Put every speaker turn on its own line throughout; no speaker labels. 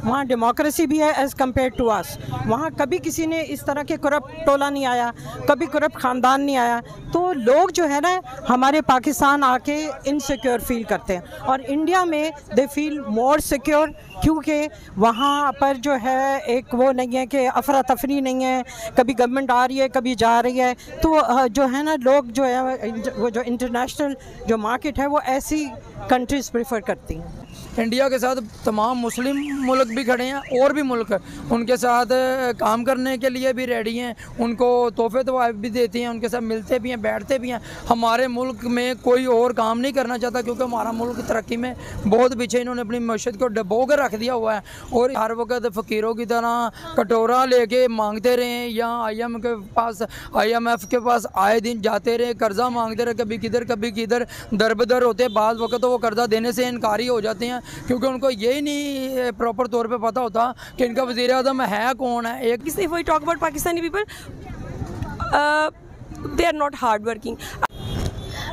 वहाँ डेमोक्रेसी भी है एज़ कम्पेयर टू अस। वहाँ कभी किसी ने इस तरह के करप्ट टोला नहीं आया, कभी करप्ट ख़ानदान नहीं आया। तो लोग जो है ना हमारे पाकिस्तान आके इनसिक्योर फील करते हैं, और इंडिया में दे फील मोर सिक्योर, क्योंकि वहाँ पर जो है एक वो नहीं है कि अफरा तफरी नहीं है, कभी गवर्नमेंट आ रही है कभी जा रही है। तो जो है ना लोग जो है वो जो इंटरनेशनल जो मार्केट है वो ऐसी कंट्रीज़ प्रेफर करती हैं।
इंडिया के साथ तमाम मुस्लिम मुल्क भी खड़े हैं और भी मुल्क उनके साथ काम करने के लिए भी रेडी हैं, उनको तोहफे तोहफ़े भी देते हैं, उनके साथ मिलते भी हैं, बैठते भी हैं। हमारे मुल्क में कोई और काम नहीं करना चाहता, क्योंकि हमारा मुल्क तरक्की में बहुत पीछे। इन्होंने अपनी मईशत को डबो कर रख दिया हुआ है और हर वक्त फ़कीरों की तरह कटोरा लेके मांगते रहे, या IMF के पास आए दिन जाते रहे, कर्जा मांगते रहे, कभी किधर दर बदर होते। बाद वक्त तो वो कर्जा देने से इनकारी हो जाते हैं, क्योंकि उनको यही नहीं प्रॉपर तौर पे पता होता कि इनका वज़ीर आज़म है कौन है। एक
if we talk about Pakistani people, they are not hard working.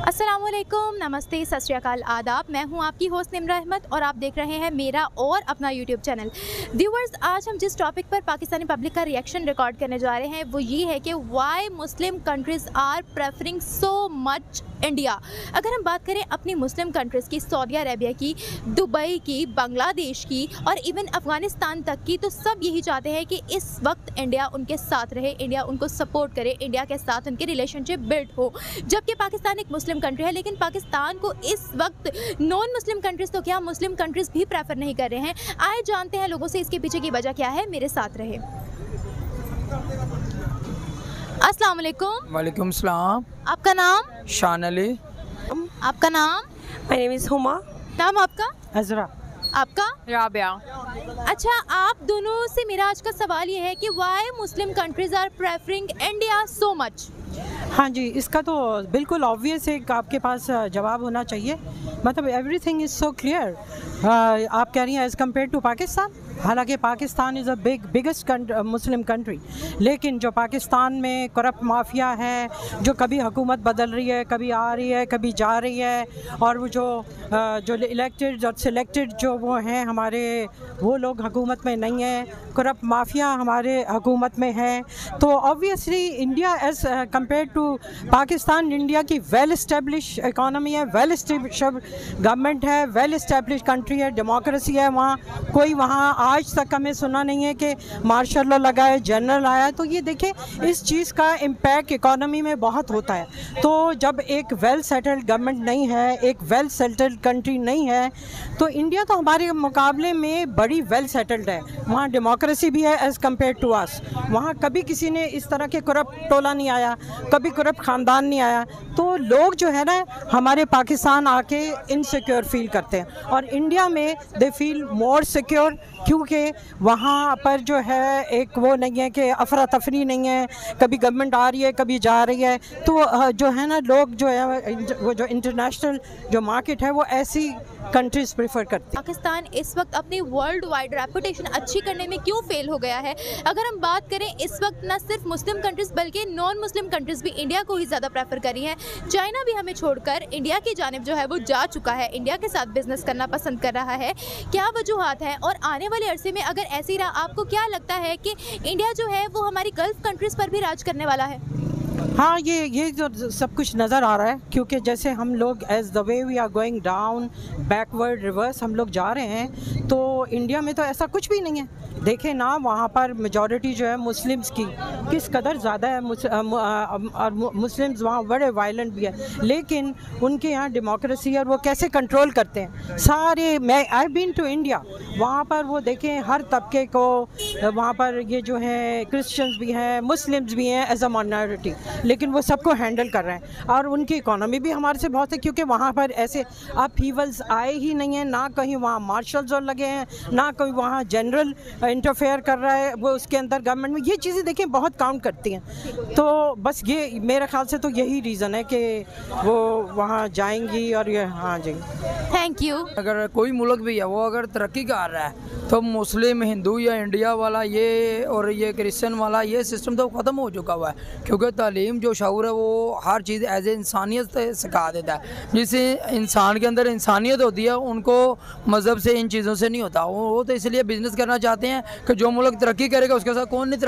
अस्सलामुअलैकुम, नमस्ते, सत श्री अकाल, आदाब। मैं हूं आपकी होस्ट निम्रा अहमद और आप देख रहे हैं मेरा और अपना यूट्यूब चैनल। व्यूवर्स, आज हम जिस टॉपिक पर पाकिस्तानी पब्लिक का रिएक्शन रिकॉर्ड करने जा रहे हैं वो ये है कि why Muslim countries are preferring so much India. अगर हम बात करें अपनी मुस्लिम कंट्रीज़ की, सऊदी अरेबिया की, दुबई की, बांग्लादेश की और इवन अफ़गानिस्तान तक की, तो सब यही चाहते हैं कि इस वक्त इंडिया उनके साथ रहे, इंडिया उनको सपोर्ट करे, इंडिया के साथ उनके रिलेशनशिप बिल्ड हो। जबकि पाकिस्तान एक मुस्लिम कंट्री है, लेकिन पाकिस्तान को इस वक्त नॉन मुस्लिम कंट्रीज़ तो क्या मुस्लिम कंट्रीज़ भी प्रेफर नहीं कर रहे हैं। आए जानते हैं लोगों से इसके पीछे की वजह क्या है, मेरे साथ रहे। अस्सलाम वालेकुम।
वालेकुम सलाम।
आपका नाम?
शान अली।
आपका नाम?
My name is Huma.
नाम आपका?
अजरा।
आपका?
Rabia.
अच्छा, आप दोनों से मेरा आज का सवाल ये है कि why Muslim countries are preferring India so much.
हाँ जी, इसका तो बिल्कुल ऑब्वियस है कि आपके पास जवाब होना चाहिए। मतलब एवरीथिंग इज़ सो क्लियर। आप कह रही हैं एज़ कम्पेयर टू पाकिस्तान, हालांकि Pakistan is a biggest Muslim country, लेकिन जो पाकिस्तान में करप्ट माफिया है, जो कभी हुकूमत बदल रही है, कभी आ रही है, कभी जा रही है, और वो जो इलेक्टेड और सिलेक्टेड जो वो हैं हमारे, वो लोग हुकूमत में नहीं हैं, करप्ट माफिया हमारे हुकूमत में है। तो obviously India as compare to Pakistan, India की वेल इस्टेब्लिश इकानमी है, वेल इस्टेब्लिश गवर्नमेंट है, वेल इस्टेब्लिश कंट्री है, डेमोक्रेसी है। वहाँ कोई वहाँ आज तक हमें सुना नहीं है कि मार्शल लॉ लगा है, जनरल आया। तो ये देखें, इस चीज़ का इम्पैक्ट इकोनॉमी में बहुत होता है। तो जब एक वेल सेटल्ड गवर्नमेंट नहीं है, एक वेल सेटल्ड कंट्री नहीं है, तो इंडिया तो हमारे मुकाबले में बड़ी वेल सेटल्ड है। वहाँ डेमोक्रेसी भी है एज़ कम्पेयर टू अस। वहाँ कभी किसी ने इस तरह के करप्ट टोला नहीं आया, कभी करप्ट ख़ानदान नहीं आया। तो लोग जो है ना हमारे पाकिस्तान आके इनसिक्योर फील करते हैं, और इंडिया में दे फील मोर सिक्योर, क्योंकि वहाँ पर जो है एक वो नहीं है कि अफरा तफरी नहीं है, कभी गवर्नमेंट आ रही है कभी जा रही है। तो जो है ना लोग जो है वो जो इंटरनेशनल जो मार्केट है वो ऐसी कंट्रीज़ प्रेफर करती है।
पाकिस्तान इस वक्त अपनी वर्ल्ड वाइड रेपुटेशन अच्छी करने में क्यों फेल हो गया है? अगर हम बात करें, इस वक्त न सिर्फ मुस्लिम कंट्रीज़ बल्कि नॉन मुस्लिम कंट्रीज़ भी इंडिया को ही ज़्यादा प्रेफर कर रही हैं। चाइना भी हमें छोड़कर इंडिया की जानिब जो है वो जा चुका है, इंडिया के साथ बिजनेस करना पसंद कर रहा है। क्या वजूहात हैं, और आने वाले अरसे में अगर ऐसे ही रहा, आपको क्या लगता है कि इंडिया जो है वो हमारी गल्फ कंट्रीज़ पर भी राज करने वाला है?
हाँ, ये जो सब कुछ नज़र आ रहा है, क्योंकि जैसे हम लोग as the way we are going down, backward, reverse हम लोग जा रहे हैं, तो इंडिया में तो ऐसा कुछ भी नहीं है। देखें ना, वहाँ पर मेजॉरिटी जो है मुस्लिम्स की किस कदर ज़्यादा है, और मुस्लिम्स वहाँ बड़े वायलेंट भी है, लेकिन उनके यहाँ डेमोक्रेसी और वो कैसे कंट्रोल करते हैं सारे। मैं आई बीन टू इंडिया, वहाँ पर वो देखें हर तबके को, वहाँ पर ये जो है क्रिश्चियंस भी हैं, मुस्लिम्स भी हैं एज अ माइनॉरिटी, लेकिन वो सबको हैंडल कर रहे हैं। और उनकी इकोनॉमी भी हमारे से बहुत है, क्योंकि वहाँ पर ऐसे अपहीवल्स आए ही नहीं हैं, ना कहीं वहाँ मार्शल लॉ लगे हैं, ना कहीं वहाँ जनरल इंटरफेयर कर रहा है वो उसके अंदर गवर्नमेंट में। ये चीज़ें देखें बहुत काउंट करती हैं। तो बस ये मेरे ख्याल से तो यही रीज़न है कि वो वहाँ जाएंगी। और ये हाँ जी,
थैंक यू।
अगर कोई मुल्क भी है वो अगर तरक्की कर रहा है, तो मुस्लिम, हिंदू या इंडिया वाला ये और ये क्रिश्चियन वाला ये सिस्टम तो ख़त्म हो चुका हुआ है, क्योंकि तालीम तालीम जो शऊर है वो हर चीज़ एज ए इंसानियत सिखा देता है। जिस इंसान के अंदर इंसानियत होती है उनको मज़हब से इन चीज़ों से नहीं होता। वो तो इसलिए बिज़नेस करना चाहते हैं कि जो मुल्क तरक्की करेगा उसके साथ कौन नहीं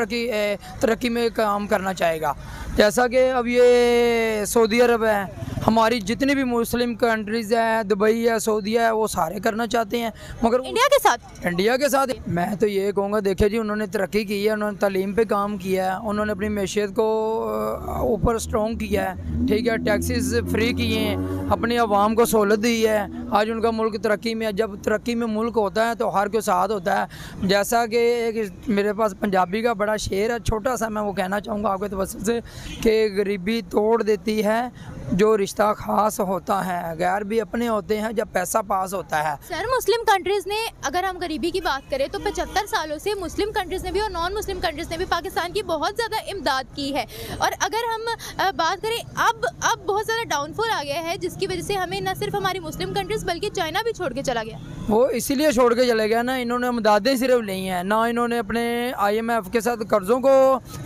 तरक्की में काम करना चाहेगा। जैसा कि अब ये सऊदी अरब है, हमारी जितनी भी मुस्लिम कंट्रीज़ हैं, दुबई है, सऊदीया है, वो सारे करना चाहते हैं, मगर इंडिया के साथ मैं तो ये कहूँगा, देखिए जी उन्होंने तरक्की की है, उन्होंने तालीम पे काम किया है, उन्होंने अपनी मैशियत को ऊपर स्ट्रॉन्ग किया है, ठीक है, टैक्सेस फ्री किए हैं, अपनी आवाम को सहूलत दी है। आज उनका मुल्क तरक्की में, जब तरक्की में मुल्क होता है तो हर कोई साथ होता है। जैसा कि एक मेरे पास पंजाबी का बड़ा शेर है, छोटा सा, मैं वो कहना चाहूँगा आपके तवज्जुह से कि गरीबी तोड़ देती है जो रिश्ता खास होता है, गैर भी अपने होते हैं जब पैसा पास होता है।
सर, मुस्लिम कंट्रीज़ ने, अगर हम गरीबी की बात करें तो 75 सालों से मुस्लिम कंट्रीज़ ने भी और नॉन मुस्लिम कंट्रीज़ ने भी पाकिस्तान की बहुत ज़्यादा इमदाद की है। और अगर हम बात करें अब बहुत ज़्यादा डाउनफॉल आ गया है, जिसकी वजह से हमें न सिर्फ हमारी मुस्लिम कंट्रीज़ बल्कि चाइना भी छोड़ के चला गया।
वो इसीलिए छोड़ के चले गया ना, इन्होंने इमदादें सिर्फ ली हैं, ना इन्होंने अपने IMF के साथ कर्ज़ों को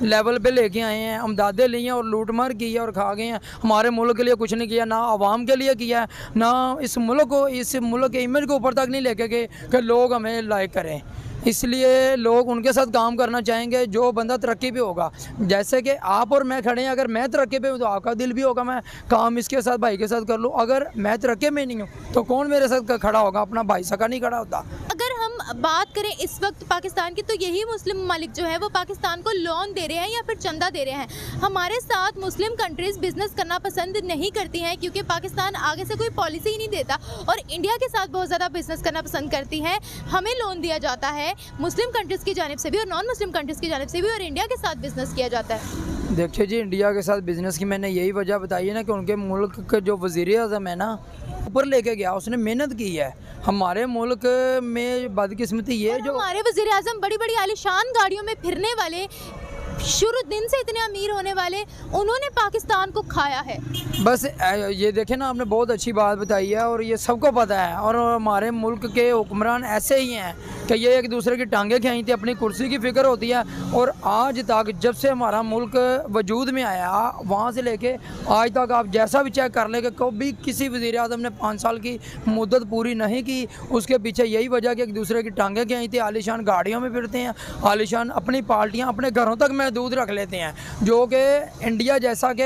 लेवल पे लेके आए हैं, इमदादें ली हैं और लूट मार की है और खा गए हैं। हमारे मुल्क के लिए कुछ नहीं किया, ना आवाम के लिए किया, ना इस मुल्क के इमेज को ऊपर तक नहीं लेके गए कि लोग हमें लाइक करें। इसलिए लोग उनके साथ काम करना चाहेंगे जो बंदा तरक्की पे होगा। जैसे कि आप और मैं खड़े हैं, अगर मैं तरक्की पे हूँ तो आपका दिल भी होगा मैं काम इसके साथ, भाई के साथ कर लूँ। अगर मैं तरक्की में नहीं हूँ तो कौन मेरे साथ खड़ा होगा? अपना भाई सका नहीं खड़ा होता।
अगर हम बात करें इस वक्त पाकिस्तान की, तो यही मुस्लिम ममालिक जो है वो पाकिस्तान को लोन दे रहे हैं या फिर चंदा दे रहे हैं। हमारे साथ मुस्लिम कंट्रीज़ बिजनेस करना पसंद नहीं करती हैं क्योंकि पाकिस्तान आगे से कोई पॉलिसी ही नहीं देता, और इंडिया के साथ बहुत ज़्यादा बिजनेस करना पसंद करती हैं। हमें लोन दिया जाता है मुस्लिम कंट्रीज़ की जानिब से भी और नॉन मुस्लिम कंट्रीज़ की जानिब से भी, और इंडिया के साथ बिजनेस किया जाता है।
देखिए जी, इंडिया के साथ बिज़नेस की मैंने यही वजह बताई है ना कि उनके मुल्क के जो वज़ीर-ए-आज़म है ना, ऊपर लेके गया, उसने मेहनत की है। हमारे मुल्क में बदकिस्मती ये जो
हमारे वज़ीर-ए-आज़म बड़ी बड़ी आलीशान गाड़ियों में फिरने वाले, शुरू दिन से इतने अमीर होने वाले, उन्होंने पाकिस्तान को खाया है। बस
ये देखें ना, आपने बहुत अच्छी बात बताई है और ये सबको पता है। और हमारे मुल्क के हुक्मरान ऐसे ही हैं कि ये एक दूसरे की टांगें खींचते, अपनी कुर्सी की फ़िक्र होती है। और आज तक जब से हमारा मुल्क वजूद में आया, वहाँ से लेके आज तक आप जैसा भी चेक कर लें कि कभी किसी वज़ीर-ए-आज़म ने 5 साल की मुद्दत पूरी नहीं की। उसके पीछे यही वजह कि एक दूसरे की टांगें खींचते, आलीशान गाड़ियों में फिरते हैं, आलीशान अपनी पार्टियाँ अपने घरों तक दूध रख लेते हैं। जो कि इंडिया, जैसा कि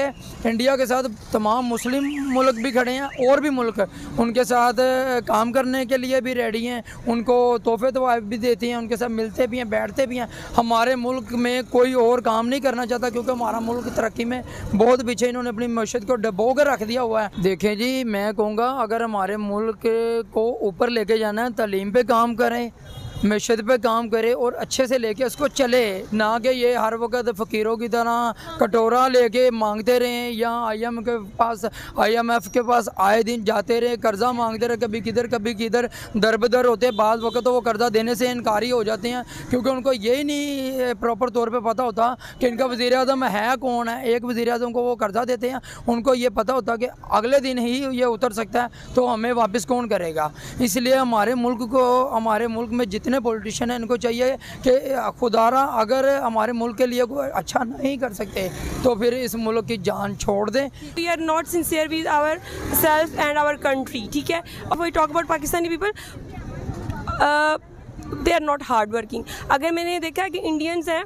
इंडिया के साथ तमाम मुस्लिम मुल्क भी खड़े हैं और भी मुल्क उनके साथ काम करने के लिए भी रेडी हैं, उनको तोहफे तोहफ़े भी देते हैं, उनके साथ मिलते भी हैं, बैठते भी हैं। हमारे मुल्क में कोई और काम नहीं करना चाहता क्योंकि हमारा मुल्क तरक्की में बहुत पीछे, इन्होंने अपनी मईशत को डबो कर रख दिया हुआ है। देखें जी, मैं कहूँगा अगर हमारे मुल्क को ऊपर लेके जाना है, तालीम पे काम करें, मैशत पे काम करे और अच्छे से लेके उसको चले, ना कि ये हर वक्त फ़कीरों की तरह कटोरा लेके मांगते रहें या IMF के पास आए दिन जाते रहे, कर्ज़ा मांगते रहे, कभी किधर दर-बदर होते। बाज़ वक्त तो वो कर्ज़ा देने से इनकारी हो जाते हैं क्योंकि उनको यही नहीं प्रॉपर तौर पे पता होता कि इनका वज़ीर-ए-आज़म है कौन है। एक वज़ीर-ए-आज़म को वो कर्ज़ा देते हैं, उनको ये पता होता कि अगले दिन ही ये उतर सकता है, तो हमें वापस कौन करेगा। इसलिए हमारे मुल्क में जितने पॉलिटिशियन है, इनको चाहिए कि खुदारा अगर हमारे मुल्क के लिए कोई अच्छा नहीं कर सकते तो फिर इस मुल्क की जान छोड़ दें।
We are not sincere with ourselves and our country, ठीक है। If we talk about Pakistani people, they are not hard working। अगर मैंने देखा कि इंडियंस हैं,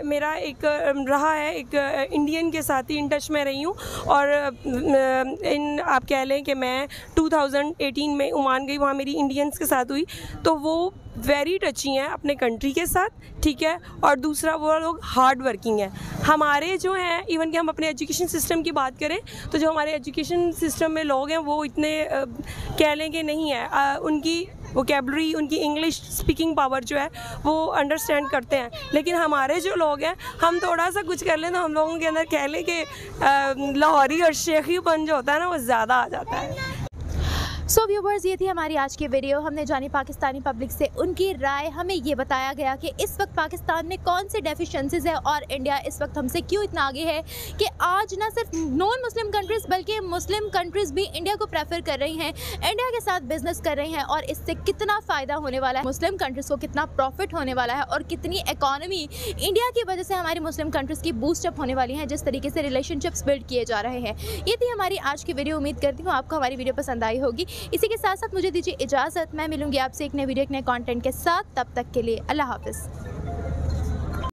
मेरा एक रहा है, एक इंडियन के साथ ही इन टच में रही हूँ, और आप कह लें कि मैं 2018 में ओमान गई, वहाँ मेरी इंडियंस के साथ हुई, तो वो वेरी टची हैं अपने कंट्री के साथ, ठीक है। और दूसरा, वो लोग हार्ड वर्किंग हैं। हमारे जो हैं, इवन कि हम अपने एजुकेशन सिस्टम की बात करें तो जो हमारे एजुकेशन सिस्टम में लोग हैं वो इतने कह लें कि नहीं है, उनकी वोकेबलरी, उनकी इंग्लिश स्पीकिंग पावर जो है वो अंडरस्टैंड करते हैं। लेकिन हमारे जो लोग हैं, हम थोड़ा सा कुछ कर लें तो हम लोगों के अंदर कह लें कि लाहौरी और शेखीपन जो होता है ना, वो ज़्यादा आ जाता है।
सो व्यूवर्स, ये थी हमारी आज की वीडियो। हमने जानी पाकिस्तानी पब्लिक से उनकी राय। हमें ये बताया गया कि इस वक्त पाकिस्तान में कौन से डेफिशिएंसीज है और इंडिया इस वक्त हमसे क्यों इतना आगे है कि आज ना सिर्फ नॉन मुस्लिम कंट्रीज़ बल्कि मुस्लिम कंट्रीज़ भी इंडिया को प्रेफर कर रही हैं, इंडिया के साथ बिजनेस कर रही हैं और इससे कितना फ़ायदा होने वाला है, मुस्लिम कंट्रीज़ को कितना प्रॉफिट होने वाला है और कितनी इकॉनमी इंडिया की वजह से हमारी मुस्लिम कंट्रीज़ की बूस्टअप होने वाली है, जिस तरीके से रिलेशनशिप्स बिल्ड किए जा रहे हैं। ये थी हमारी आज की वीडियो। उम्मीद करती हूँ आपको हमारी वीडियो पसंद आई होगी। इसी के साथ साथ मुझे दीजिए इजाज़त। मैं मिलूंगी आपसे एक नए वीडियो, एक नए कंटेंट के साथ। तब तक के लिए अल्लाह हाफ़िज़।